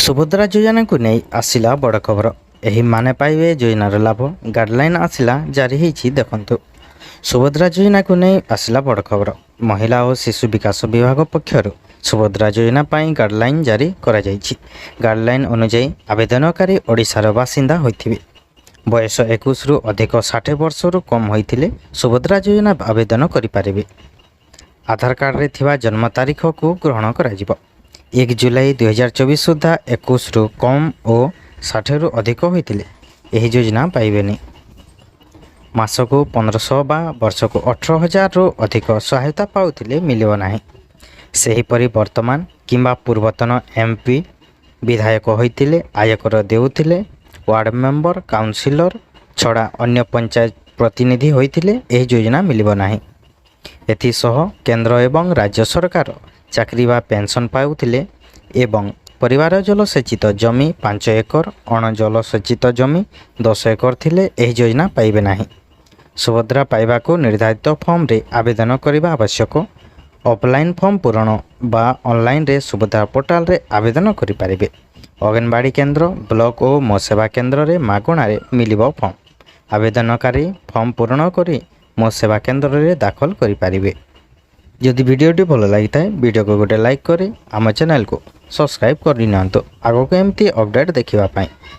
सुभद्रा योजना को नहीं आसिला बड़ खबर। एही माने पाइबे योजनार लाभ। गाइडलाइन आसिला जारी होईछि देखंतु। सुभद्रा योजना को नहीं आसिला बड़ खबर। महिला और शिशु विकास विभाग पक्षरु सुभद्रा योजना पाई गाइडलाइन जारी करा जाईछि। गाइडलाइन अनुसार आवेदनकारी ओडिशार बासिंदा होइथिबे। बयस 21 रु अधिक 60 वर्ष रु कम होइथिले सुभद्रा योजना आवेदन करि पारिबे। आधार कार्ड रे थिबा जन्म तारीख को ग्रहण करा जिवो। 1 जुलाई 2024 सुधा 21 रु कम और 60 रु अधिक होइथिले एही योजना पाइबेनी। मासको 1500 बा वर्षको 18,000 रु अधिक सहायता पाउथिले मिलिबो नाही। सेहीपरि वर्तमान किंबा पूर्वतन एमपी विधायक होइथिले, आयकर देउथिले, वार्ड मेंबर, काउंसिलर छड़ा अन्य पंचायत प्रतिनिधि होइथिले एही योजना मिलिबो नाही। एथिसह केंद्र एवं राज्य सरकार चाकरी बा पेंशन पाउथिले एवं परिवार जलसेचित जमी 5 एकर, अण जलसेचित जमी 10 एकर थिले एही योजना पाइबे नाही। सुभद्रा पाइबा को निर्धारित फॉर्म रे आवेदन करिबा आवश्यक। ऑफलाइन फॉर्म पूरण बा ऑनलाइन रे सुभद्रा पोर्टाल रे आवेदन करि पारिबे। अंगनवाड़ी केंद्र, ब्लॉक और मो सेवा केंद्र रे मागणा रे मिलिबो फॉर्म। आवेदनकारी फॉर्म पूरण करी मो सेवा केंद्र रे दाखल करि पारिबे। जदि वीडियोटी भल लगी थाए वीडियो को गोटे लाइक करी आम चैनल को सब्सक्राइब कर नियंतु आगो को एमती अपडेट देखिबा पाई।